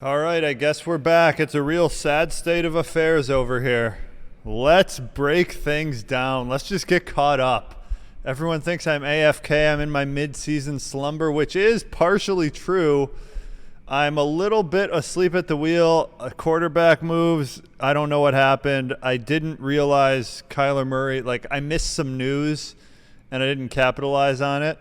All right, I guess we're back. It's a real sad state of affairs over here. Let's break things down. Let's just get caught up. Everyone thinks I'm AFK. I'm in my mid-season slumber, which is partially true. I'm a little bit asleep at the wheel. A quarterback moves. I don't know what happened. I didn't realize Kyler Murray. I missed some news, and I didn't capitalize on it.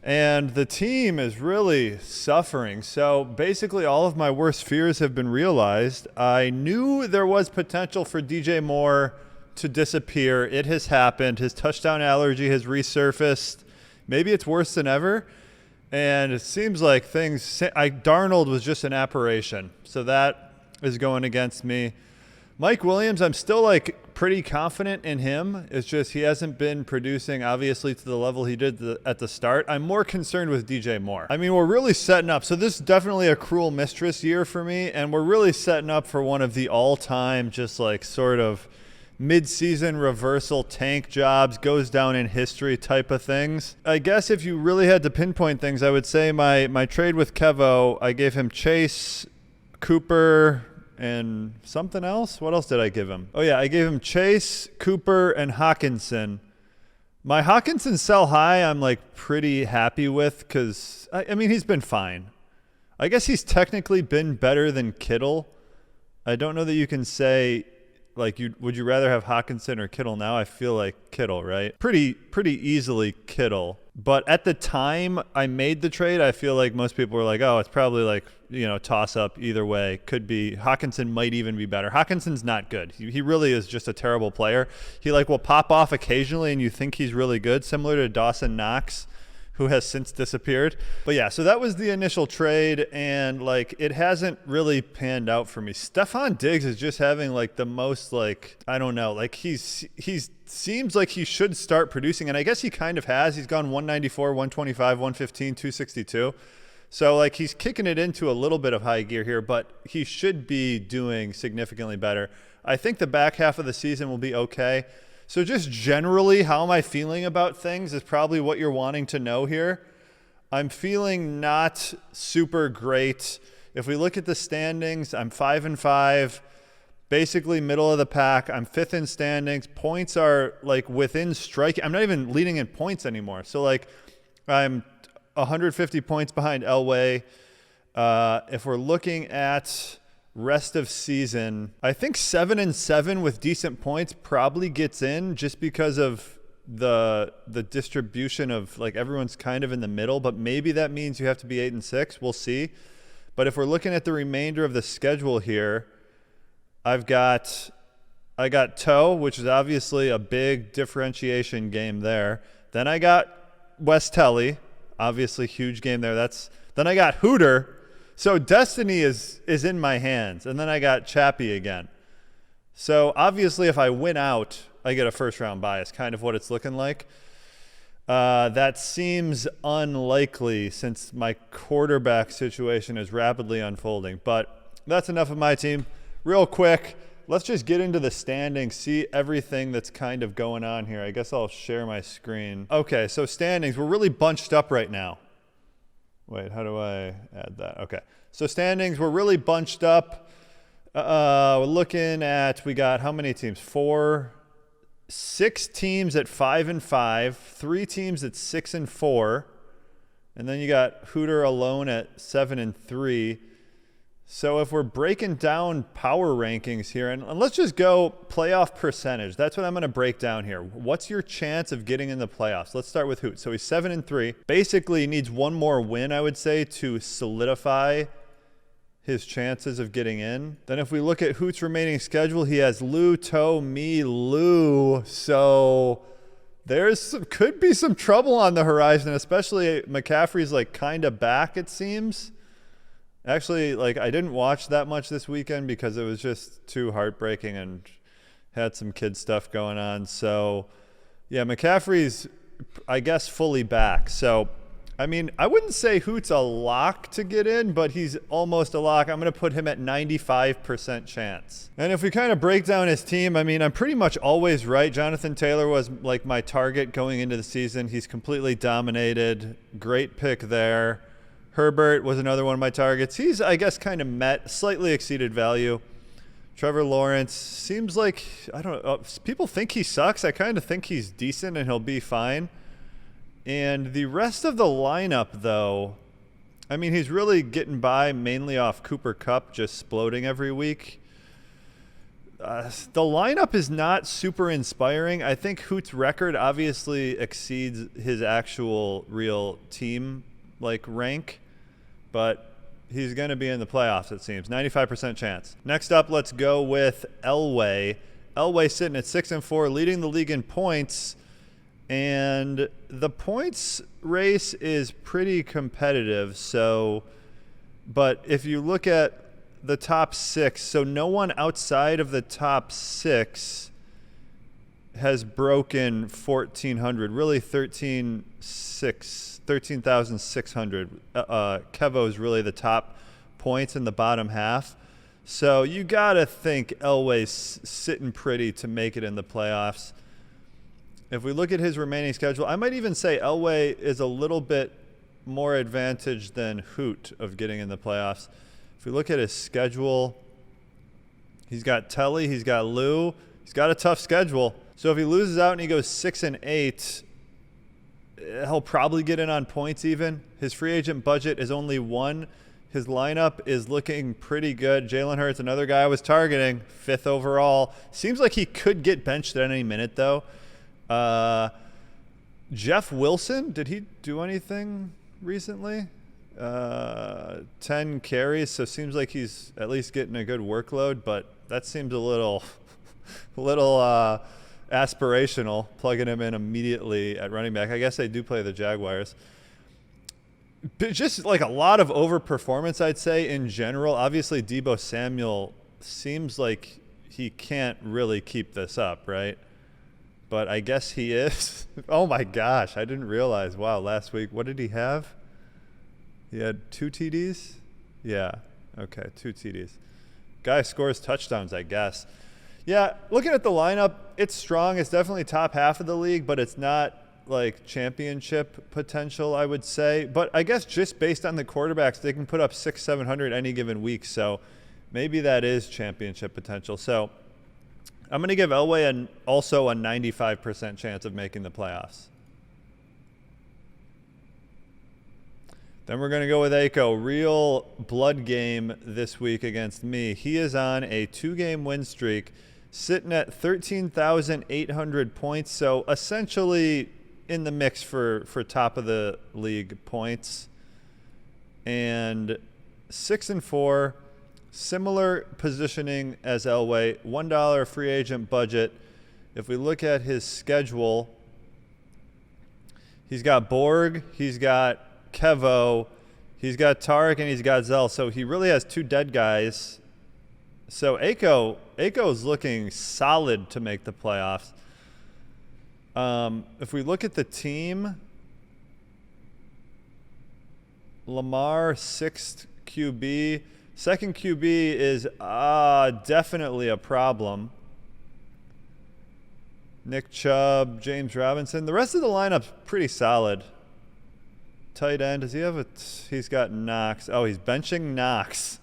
And the team is really suffering. So basically all of my worst fears have been realized. I knew there was potential for DJ Moore to disappear. It has happened. His touchdown allergy has resurfaced. Maybe it's worse than ever. And it seems like Darnold was just an apparition. So that is going against me. Mike Williams, I'm still pretty confident in him. It's just he hasn't been producing obviously to the level he did at the start. I'm more concerned with DJ Moore. I mean, we're really setting up. So this is definitely a cruel mistress year for me, and we're really setting up for one of the all-time just sort of mid-season reversal tank jobs, goes down in history type of things. I guess if you really had to pinpoint things, I would say my trade with Kevo, I gave him Chase, Cooper, and something else. What else did I give him? Oh yeah, I gave him Chase, Cooper, and Hawkinson. My Hawkinson sell high I'm pretty happy with because, I mean, he's been fine. I guess he's technically been better than Kittle. I don't know that you can say, would you rather have Hawkinson or Kittle now? I feel like Kittle, right? Pretty easily Kittle. But at the time I made the trade, I feel like most people were oh, it's probably toss up either way. Could be Hawkinson might even be better. Hawkinson's not good. He really is just a terrible player. He will pop off occasionally and you think he's really good, similar to Dawson Knox, who has since disappeared. But yeah, so that was the initial trade, and it hasn't really panned out for me. Stephon Diggs is just having the most I don't know, he's seems like he should start producing, and I guess he kind of has. He's gone 194, 125, 115, 262. So he's kicking it into a little bit of high gear here, but he should be doing significantly better. I think the back half of the season will be okay. So just generally, how am I feeling about things is probably what you're wanting to know here. I'm feeling not super great. If we look at the standings, I'm 5-5, basically middle of the pack. I'm 5th in standings. Points are within strike. I'm not even leading in points anymore. So I'm 150 points behind Elway. If we're looking at rest of season, I think 7-7 with decent points probably gets in just because of the distribution of everyone's kind of in the middle, but maybe that means you have to be 8-6. We'll see. But if we're looking at the remainder of the schedule here, I got Toe, which is obviously a big differentiation game there. Then I got West Telly, obviously huge game there. Then I got Hooter. So destiny is in my hands. And then I got Chappie again. So obviously if I win out, I get a first round bye. It's kind of what it's looking like. That seems unlikely since my quarterback situation is rapidly unfolding. But that's enough of my team. Real quick, let's just get into the standings, see everything that's kind of going on here. I guess I'll share my screen. Okay, so standings. We're really bunched up right now. Wait, how do I add that? Okay. So standings, we're really bunched up. We're looking at, we got how many teams? 6 teams at 5-5, 3 teams at 6-4, and then you got Hooter alone at 7-3. So if we're breaking down power rankings here, and let's just go playoff percentage. That's what I'm going to break down here. What's your chance of getting in the playoffs? Let's start with Hoot. So he's 7-3. Basically, he needs one more win, I would say, to solidify his chances of getting in. Then if we look at Hoot's remaining schedule, he has Lou, Toe, me, Lou. So could be some trouble on the horizon, especially McCaffrey's kind of back, it seems. Actually, I didn't watch that much this weekend because it was just too heartbreaking and had some kid stuff going on. So, yeah, McCaffrey's, I guess, fully back. So, I mean, I wouldn't say Hoot's a lock to get in, but he's almost a lock. I'm going to put him at 95% chance. And if we kind of break down his team, I mean, I'm pretty much always right. Jonathan Taylor was my target going into the season. He's completely dominated. Great pick there. Herbert was another one of my targets. He's, I guess, kind of met, slightly exceeded value. Trevor Lawrence seems like, I don't know, people think he sucks. I kind of think he's decent and he'll be fine. And the rest of the lineup, though, I mean, he's really getting by mainly off Cooper Kupp just exploding every week. The lineup is not super inspiring. I think Hoot's record obviously exceeds his actual real team rank, but he's going to be in the playoffs, it seems. 95% chance. Next up, let's go with Elway. Elway sitting at 6-4, leading the league in points, and the points race is pretty competitive. But if you look at the top 6, so no one outside of the top 6 has broken 1,400, really 13,600. Kevo is really the top points in the bottom half. So you got to think Elway's sitting pretty to make it in the playoffs. If we look at his remaining schedule, I might even say Elway is a little bit more advantaged than Hoot of getting in the playoffs. If we look at his schedule, he's got Telly, he's got Lou, he's got a tough schedule. So if he loses out and he goes 6-8, he'll probably get in on points even. His free agent budget is only 1. His lineup is looking pretty good. Jalen Hurts, another guy I was targeting, 5th overall. Seems like he could get benched at any minute, though. Jeff Wilson, did he do anything recently? 10 carries, so seems like he's at least getting a good workload, but that seems a little aspirational, plugging him in immediately at running back. I guess they do play the Jaguars. But just a lot of overperformance, I'd say, in general. Obviously, Deebo Samuel seems like he can't really keep this up, right? But I guess he is. Oh, my gosh. I didn't realize. Wow, last week, what did he have? He had 2 TDs? Yeah. Okay, 2 TDs. Guy scores touchdowns, I guess. Yeah, looking at the lineup, it's strong. It's definitely top half of the league, but it's not championship potential, I would say. But I guess just based on the quarterbacks, they can put up 600-700 any given week. So maybe that is championship potential. So I'm going to give Elway also a 95% chance of making the playoffs. Then we're going to go with Aiko. Real blood game this week against me. He is on a 2-game win streak, sitting at 13,800 points. So essentially in the mix for top of the league points. And 6-4, similar positioning as Elway. $1 free agent budget. If we look at his schedule, he's got Borg, he's got Kevo, he's got Tarek, and he's got Zell. So he really has 2 dead guys. So Aiko's looking solid to make the playoffs. If we look at the team, Lamar, 6th QB. 2nd QB is definitely a problem. Nick Chubb, James Robinson. The rest of the lineup's pretty solid. Tight end, does he have he's got Knox. Oh, he's benching Knox.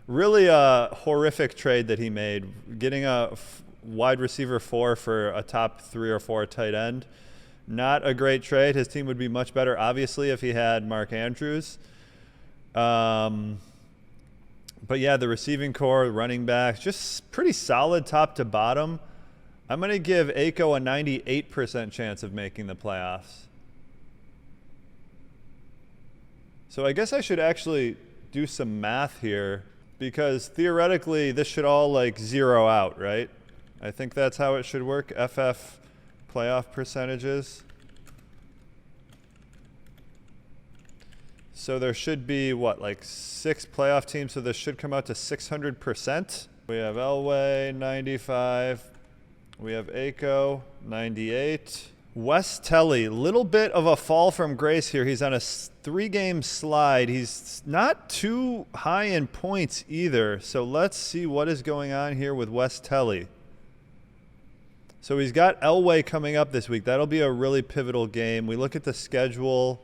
Really a horrific trade that he made, getting a wide receiver 4 for a top 3 or 4 tight end. Not a great trade. His team would be much better, obviously, if he had Mark Andrews. But yeah, the receiving core, running backs, just pretty solid top to bottom. I'm going to give Aiko a 98% chance of making the playoffs. So I guess I should actually do some math here, because theoretically this should all zero out, right? I think that's how it should work. FF playoff percentages. So there should be 6 playoff teams, so this should come out to 600%. We have Elway 95. We have Aiko 98. Wes Telly, little bit of a fall from grace here. He's on a 3-game slide. He's not too high in points either. So let's see what is going on here with Wes Telly. So he's got Elway coming up this week. That'll be a really pivotal game. We look at the schedule.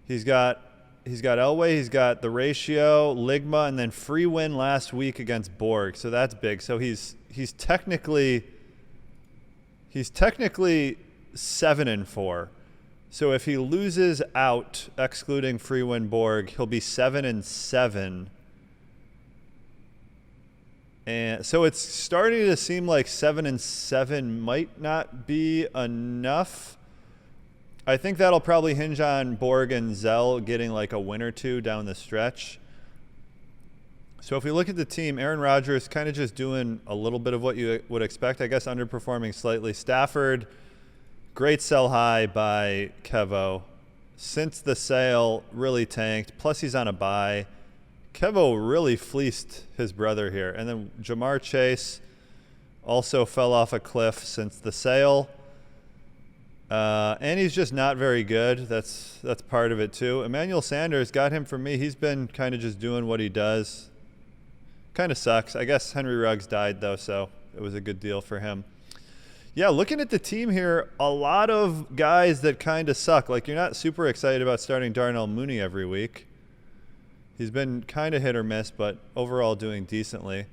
He's got He's got Elway, he's got the ratio, Ligma, and then free win last week against Borg. So that's big. So he's technically 7-4. So if he loses out, excluding free win Borg, he'll be 7-7. And so it's starting to seem like 7-7 might not be enough. I think that'll probably hinge on Borg and Zell getting like a win or two down the stretch. So if we look at the team, Aaron Rodgers kind of just doing a little bit of what you would expect, I guess underperforming slightly. Stafford, great sell high by Kevo. Since the sale, really tanked. Plus he's on a bye. Kevo really fleeced his brother here. And then Jamar Chase also fell off a cliff since the sale. And he's just not very good. That's part of it too. Emmanuel Sanders, got him for me. He's been kind of just doing what he does. Kind of sucks. I guess Henry Ruggs died though, so it was a good deal for him. Yeah, looking at the team here, a lot of guys that kind of suck. Like, you're not super excited about starting Darnell Mooney every week. He's been kind of hit or miss, but overall doing decently.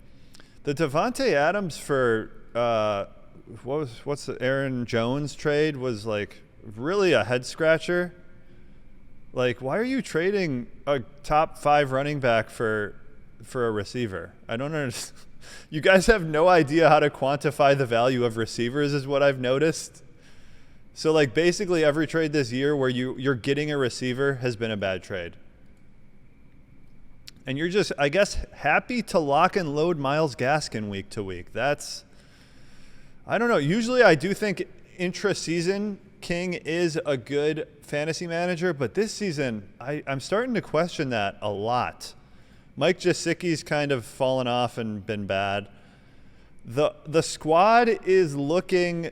The Devontae Adams for what's the Aaron Jones trade was like really a head scratcher. Like, why are you trading a top 5 running back for a receiver? I don't understand. You guys have no idea how to quantify the value of receivers is what I've noticed. So like basically every trade this year where you're getting a receiver has been a bad trade. And you're just, I guess, happy to lock and load Myles Gaskin week to week. That's, I don't know. Usually I do think intra-season King is a good fantasy manager, but this season I'm starting to question that a lot. Mike Gesicki's kind of fallen off and been bad. The squad is looking,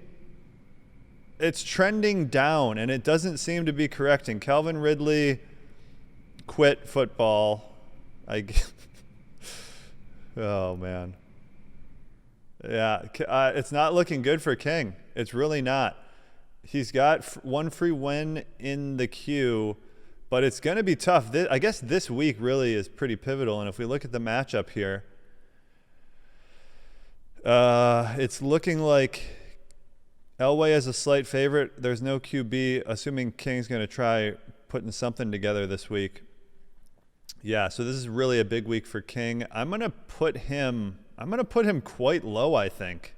it's trending down, and it doesn't seem to be correcting. Calvin Ridley quit football. Oh, man. Yeah, it's not looking good for King. It's really not. He's got one free win in the queue, but it's going to be tough. I guess this week really is pretty pivotal, and if we look at the matchup here, it's looking like Elway is a slight favorite. There's no QB, assuming King's going to try putting something together this week. Yeah, so this is really a big week for King. I'm going to put him quite low, I think.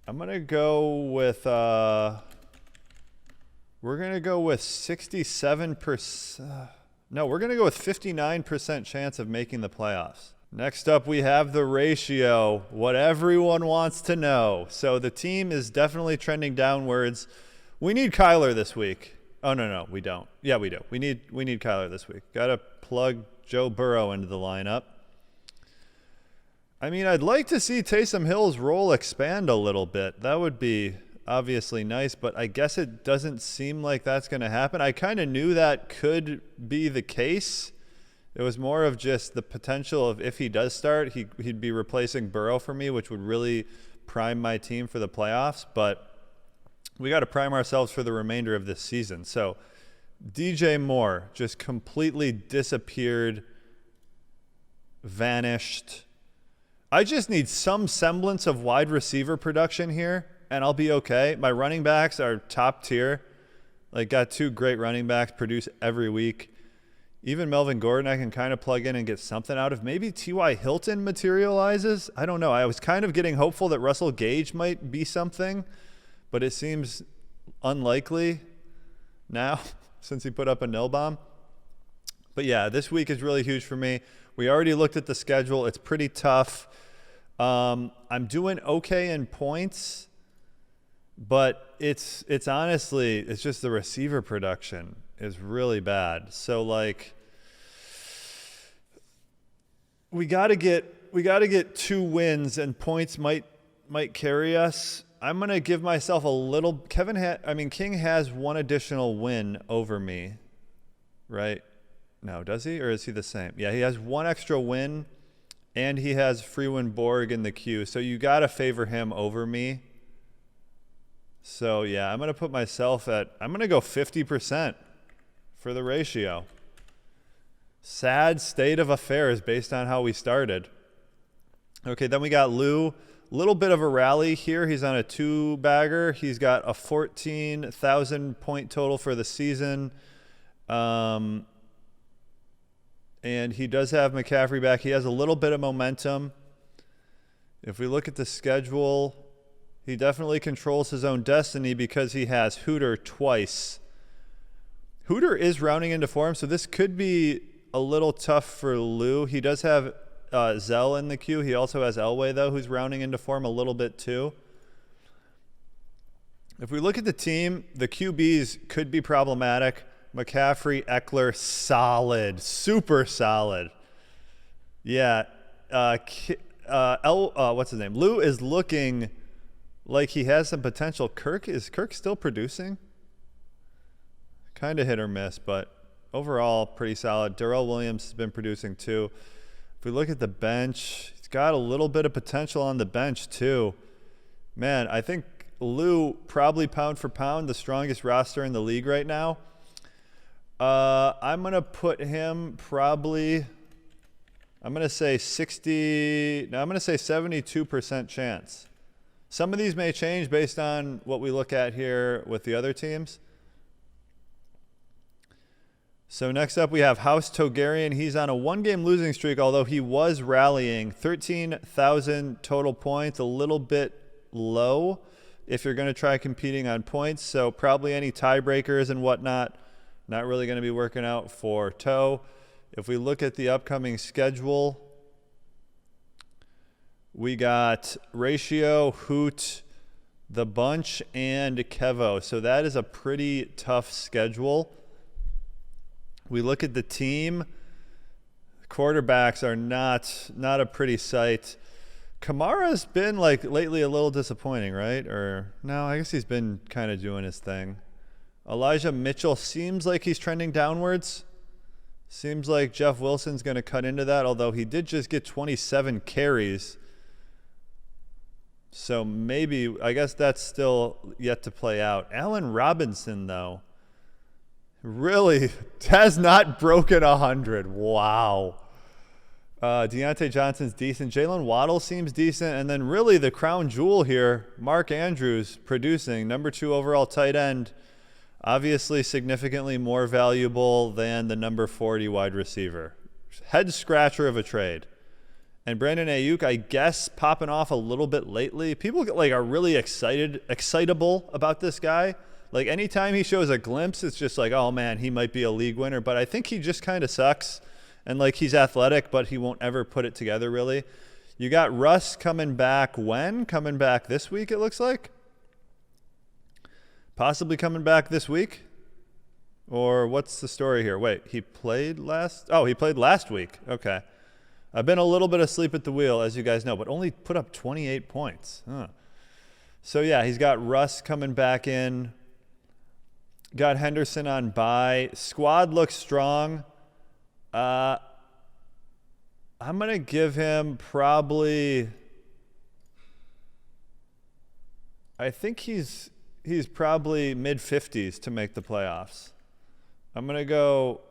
I'm going to go with we're going to go with 67%. No, we're going to go with 59% chance of making the playoffs. Next up, we have the ratio, what everyone wants to know. So the team is definitely trending downwards. We need Kyler this week. Oh, no, we don't. Yeah, we do. We need Kyler this week. Got to plug Joe Burrow into the lineup. I mean, I'd like to see Taysom Hill's role expand a little bit. That would be obviously nice, but I guess it doesn't seem like that's going to happen. I kind of knew that could be the case. It was more of just the potential of if he does start, he'd be replacing Burrow for me, which would really prime my team for the playoffs. But we got to prime ourselves for the remainder of this season. So DJ Moore just completely disappeared, vanished. I just need some semblance of wide receiver production here, and I'll be okay. My running backs are top tier. Like, got 2 great running backs, produce every week. Even Melvin Gordon I can kind of plug in and get something out of. Maybe T.Y. Hilton materializes. I don't know. I was kind of getting hopeful that Russell Gage might be something, but it seems unlikely now since he put up a nil bomb. But yeah, this week is really huge for me. We already looked at the schedule. It's pretty tough. I'm doing okay in points, but it's honestly, it's just the receiver production is really bad. So like we got to get 2 wins, and points might carry us. I'm going to give myself a little King has 1 additional win over me, right? No, does he? Or is he the same? Yeah, he has 1 extra win, and he has Freeman Borg in the queue. So you got to favor him over me. So, yeah, I'm going to put myself I'm going to go 50% for the ratio. Sad state of affairs based on how we started. Okay, then we got Lou. Little bit of a rally here. He's on a 2-bagger. He's got a 14,000 point total for the season. And he does have McCaffrey back. He has a little bit of momentum. If we look at the schedule, he definitely controls his own destiny because he has Hooter twice. Hooter is rounding into form, so this could be a little tough for Lou. He does have Zell in the queue. He also has Elway, though, who's rounding into form a little bit, too. If we look at the team, the QBs could be problematic. McCaffrey, Eckler, solid. Super solid. Yeah. What's his name? Lou is looking like he has some potential. Is Kirk still producing? Kind of hit or miss, but overall pretty solid. Darrell Williams has been producing, too. If we look at the bench, he's got a little bit of potential on the bench, too. Man, I think Lou, probably pound for pound, the strongest roster in the league right now. I'm going to put him probably, I'm going to say 72% chance. Some of these may change based on what we look at here with the other teams. So next up we have House Togarian. He's on a 1-game losing streak, although he was rallying. 13,000 total points, a little bit low if you're going to try competing on points. So probably any tiebreakers and whatnot, not really going to be working out for Toe. If we look at the upcoming schedule, we got Ratio, Hoot, The Bunch, and Kevo. So that is a pretty tough schedule. We look at the team. Quarterbacks are not a pretty sight. Kamara's been like lately a little disappointing, right? Or no, I guess he's been kind of doing his thing. Elijah Mitchell seems like he's trending downwards. Seems like Jeff Wilson's going to cut into that, although he did just get 27 carries. So maybe, I guess that's still yet to play out. Allen Robinson, though, really has not broken 100. Wow. Deontay Johnson's decent. Jalen Waddle seems decent. And then really the crown jewel here, Mark Andrews producing, number 2 overall tight end. Obviously significantly more valuable than the number 40 wide receiver. Head scratcher of a trade. And Brandon Ayuk, I guess, popping off a little bit lately. People are really excitable about this guy. Like anytime he shows a glimpse, it's just like, oh man, he might be a league winner. But I think he just kind of sucks. And like he's athletic, but he won't ever put it together really. You got Russ coming back when? Coming back this week, it looks like. Possibly coming back this week? Or what's the story here? Wait, he played last? Oh, he played last week. Okay. I've been a little bit asleep at the wheel, as you guys know, but only put up 28 points. Huh. So yeah, he's got Russ coming back in. Got Henderson on bye. Squad looks strong. I'm going to give him probably, I think he's probably mid-50s to make the playoffs. I'm going to go,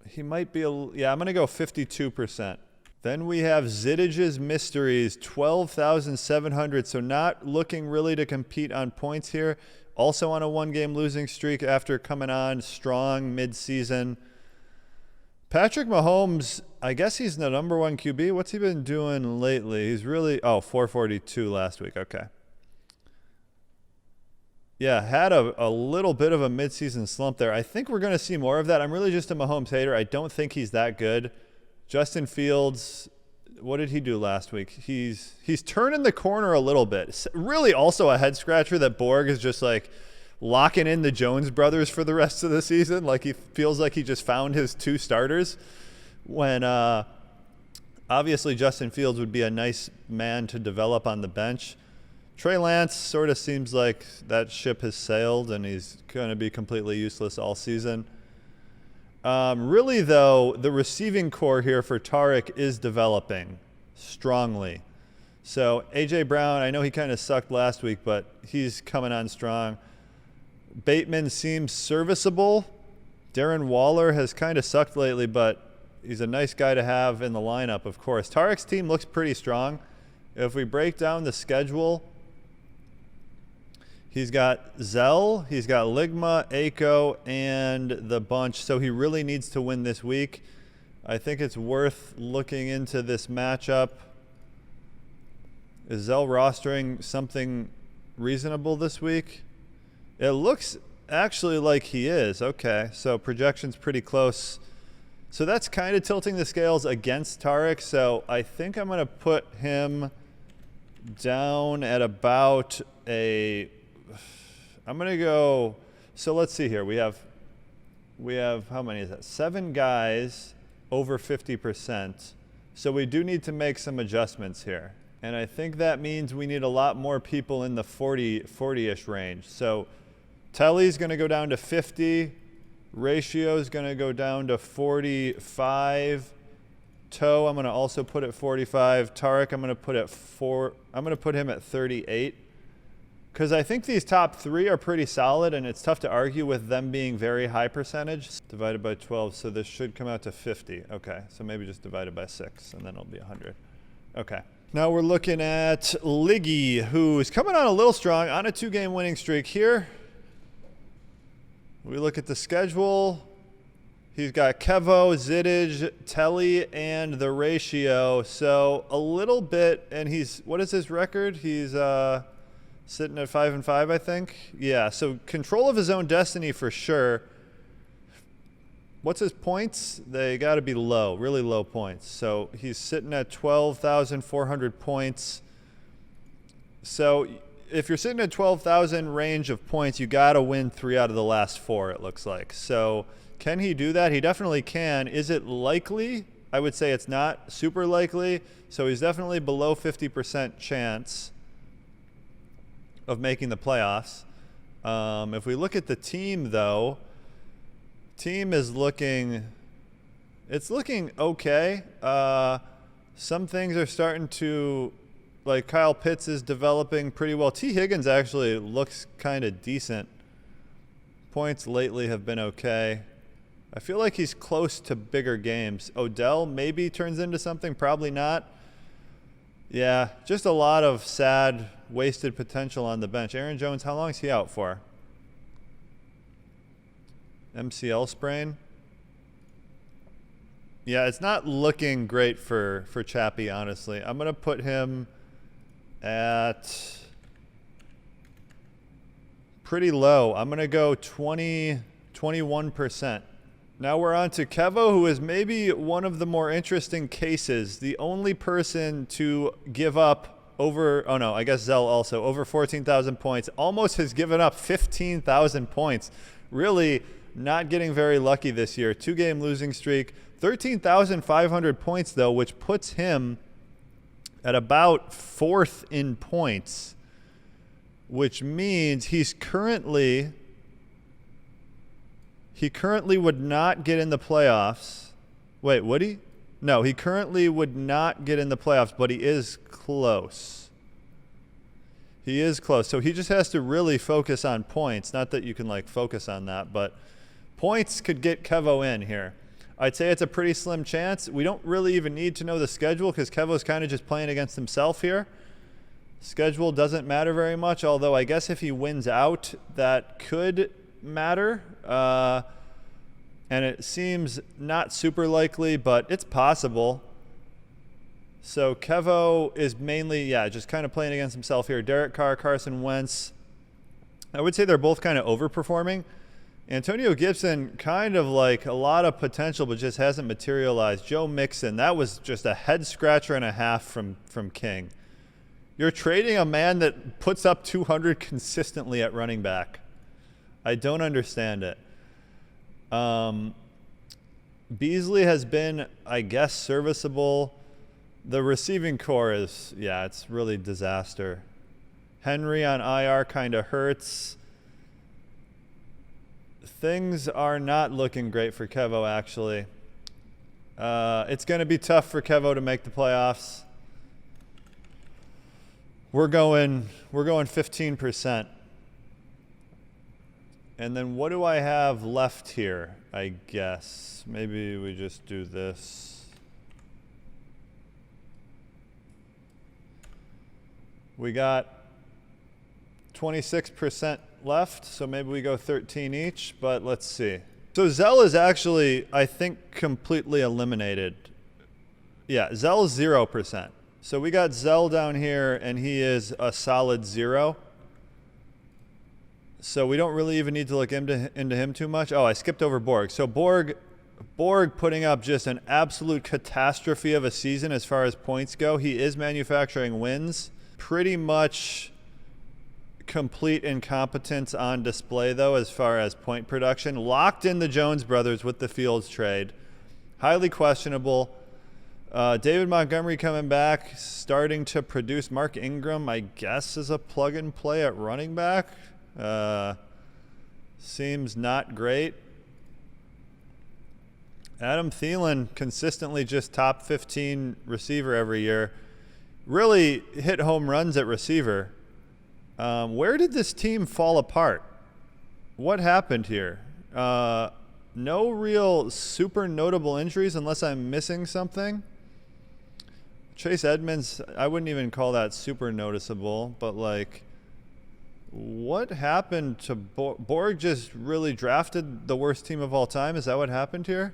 he might be, I'm going to go 52%. Then we have Ziddage's Mysteries, 12,700. So not looking really to compete on points here. Also on a 1-game losing streak after coming on strong mid-season. Patrick Mahomes, I guess he's the number 1 QB. What's he been doing lately? He's really, 442 last week. Okay. Yeah, had a little bit of a midseason slump there. I think we're going to see more of that. I'm really just a Mahomes hater. I don't think he's that good. Justin Fields, what did he do last week? He's turning the corner a little bit. Really also a head scratcher that Borg is just like locking in the Jones brothers for the rest of the season. Like he feels like he just found his 2 starters when obviously Justin Fields would be a nice man to develop on the bench. Trey Lance sort of seems like that ship has sailed and he's going to be completely useless all season. Really, though, the receiving core here for Tarek is developing strongly. So A.J. Brown, I know he kind of sucked last week, but he's coming on strong. Bateman seems serviceable. Darren Waller has kind of sucked lately, but he's a nice guy to have in the lineup, of course. Tarek's team looks pretty strong. If we break down the schedule, he's got Zell, he's got Ligma, Aiko, and the bunch, so he really needs to win this week. I think it's worth looking into this matchup. Is Zell rostering something reasonable this week? It looks actually like he is. Okay, so projection's pretty close. So that's kind of tilting the scales against Tarek, so I think I'm going to put him down at about a... I'm going to go... So let's see here. We have how many is that? 7 guys over 50%. So we do need to make some adjustments here. And I think that means we need a lot more people in the 40-ish range. So Telly's going to go down to 50. Ratio is going to go down to 45. Toe, I'm going to also put at 45. Tarek, I'm going to put at 4. I'm going to put him at 38. Because I think these top 3 are pretty solid, and it's tough to argue with them being very high percentage. Divided by 12, so this should come out to 50. Okay, so maybe just divided by 6, and then it'll be 100. Okay. Now we're looking at Liggy, who's coming on a little strong on a 2-game winning streak here. We look at the schedule. He's got Kevo, Ziddage, Telly, and the ratio. So a little bit, and he's, what is his record? He's sitting at 5-5, I think. Yeah, so control of his own destiny for sure. What's his points? They got to be low, really low points. So he's sitting at 12,400 points. So if you're sitting at 12,000 range of points, you got to win 3 out of the last 4, it looks like. So can he do that? He definitely can. Is it likely? I would say it's not super likely. So he's definitely below 50% chance of making the playoffs. If we look at the team, though, team is looking, it's looking okay. Some things are starting to, like Kyle Pitts is developing pretty well. T. Higgins actually looks kind of decent. Points lately have been okay. I feel like he's close to bigger games. Odell maybe turns into something, probably not. Yeah, just a lot of sad, wasted potential on the bench. Aaron Jones, how long is he out for? MCL sprain. Yeah, it's not looking great for Chappie, honestly. I'm going to put him at pretty low. I'm going to go 21%. Now we're on to Kevo, who is maybe one of the more interesting cases. The only person to give up over, oh no, I guess Zell also, over 14,000 points. Almost has given up 15,000 points. Really not getting very lucky this year. 2-game losing streak. 13,500 points, though, which puts him at about 4th in points, which means he currently would not get in the playoffs. Wait, would he? No, he currently would not get in the playoffs, but he is close. He is close. So he just has to really focus on points. Not that you can, like, focus on that, but points could get Kevo in here. I'd say it's a pretty slim chance. We don't really even need to know the schedule because Kevo's kind of just playing against himself here. Schedule doesn't matter very much, although I guess if he wins out, that could matter. And it seems not super likely, but it's possible. So Kevo is mainly, just kind of playing against himself here. Derek Carr, Carson Wentz. I would say they're both kind of overperforming. Antonio Gibson, kind of like a lot of potential, but just hasn't materialized. Joe Mixon, that was just a head scratcher and a half from King. You're trading a man that puts up 200 consistently at running back. I don't understand it. Beasley has been, I guess, serviceable. The receiving core is, it's really disaster. Henry on IR kind of hurts. Things are not looking great for Kevo, actually. It's going to be tough for Kevo to make the playoffs. We're going 15%. And then what do I have left here? I guess maybe we just do this. We got 26% left, so maybe we go 13 each, but let's see. So Zell is actually, I think, completely eliminated. Yeah, Zell is 0%. So we got Zell down here, and he is a solid 0. So we don't really even need to look into him too much. Oh, I skipped over Borg. So Borg putting up just an absolute catastrophe of a season as far as points go. He is manufacturing wins. Pretty much complete incompetence on display, though, as far as point production. Locked in the Jones brothers with the Fields trade. Highly questionable. David Montgomery coming back, starting to produce. Mark Ingram, I guess, is a plug-and-play at running back. Seems not great. Adam Thielen, consistently just top 15 receiver every year. Really hit home runs at receiver. Where did this team fall apart? What happened here? No real super notable injuries unless I'm missing something. Chase Edmonds, I wouldn't even call that super noticeable, but like, what happened to Borg? Just really drafted the worst team of all time? Is that what happened here?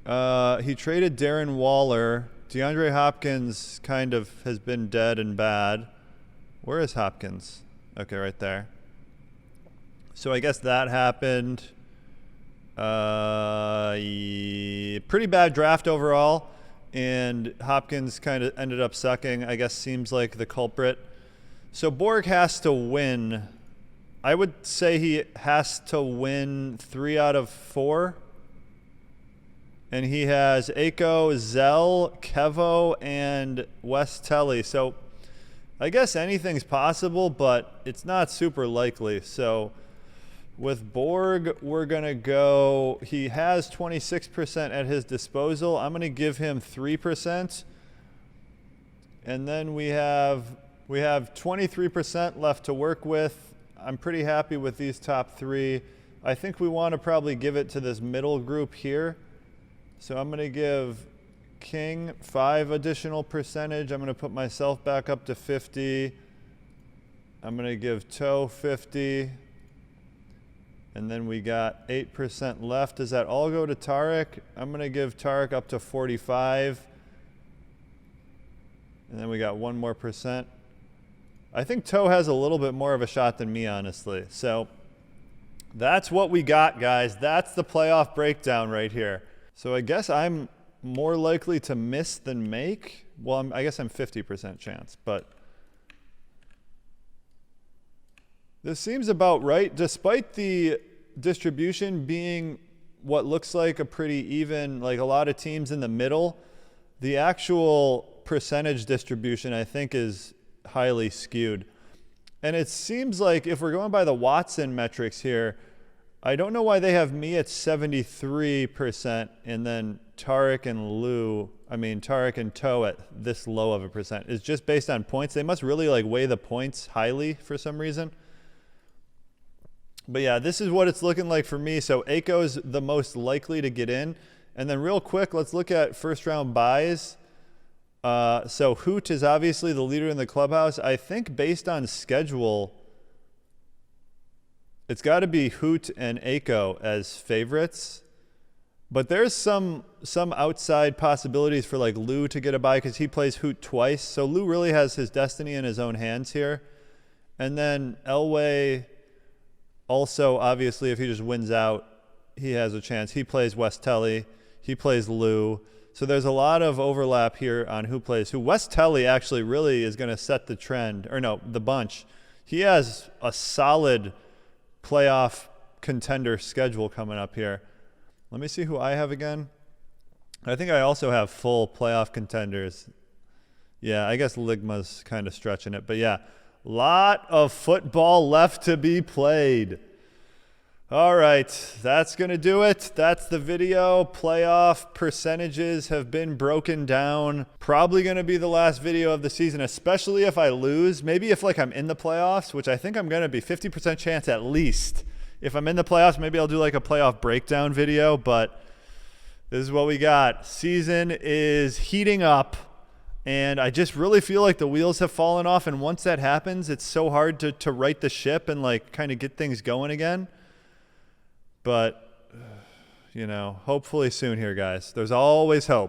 He traded Darren Waller. DeAndre Hopkins kind of has been dead and bad. Where is Hopkins? Okay, right there. So I guess that happened. Pretty bad draft overall, and Hopkins kind of ended up sucking. I guess seems like the culprit. So Borg has to win. I would say he has to win 3 out of 4. And he has Aiko, Zell, Kevo, and Wes Telly. So I guess anything's possible, but it's not super likely. So with Borg, we're going to go, he has 26% at his disposal. I'm going to give him 3%. And then we have 23% left to work with. I'm pretty happy with these top 3. I think we want to probably give it to this middle group here. So I'm going to give King 5 additional percentage. I'm going to put myself back up to 50. I'm going to give Toe 50. And then we got 8% left. Does that all go to Tarek? I'm going to give Tarek up to 45. And then we got 1 more percent. I think Toe has a little bit more of a shot than me, honestly. So that's what we got, guys. That's the playoff breakdown right here. So I guess I'm more likely to miss than make. Well, I guess I'm 50% chance, but this seems about right. Despite the distribution being what looks like a pretty even, like a lot of teams in the middle, the actual percentage distribution, I think, is highly skewed. And it seems like if we're going by the Watson metrics here, I don't know why they have me at 73% and then Tarek and Toe at this low of a percent. It's just based on points. They must really like weigh the points highly for some reason. But yeah, this is what it's looking like for me. So Aiko's the most likely to get in. And then real quick, let's look at first round buys. So Hoot is obviously the leader in the clubhouse. I think based on schedule, it's got to be Hoot and Aiko as favorites. But there's some outside possibilities for like Lou to get a bye because he plays Hoot twice. So Lou really has his destiny in his own hands here. And then Elway also, obviously, if he just wins out, he has a chance. He plays Wes Telly. He plays Lou. So there's a lot of overlap here on who plays who. Wes Telly actually really is going to set the trend. Or no, the bunch. He has a solid playoff contender schedule coming up here. Let me see who I have again. I think I also have full playoff contenders. Yeah, I guess Ligma's kind of stretching it. But yeah, lot of football left to be played. All right, that's going to do it. That's the video. Playoff percentages have been broken down. Probably going to be the last video of the season, especially if I lose. Maybe if like I'm in the playoffs, which I think I'm going to be 50% chance at least. If I'm in the playoffs, maybe I'll do like a playoff breakdown video, but this is what we got. Season is heating up, and I just really feel like the wheels have fallen off, and once that happens, it's so hard to right the ship and like kind of get things going again. But, hopefully soon here, guys. There's always hope.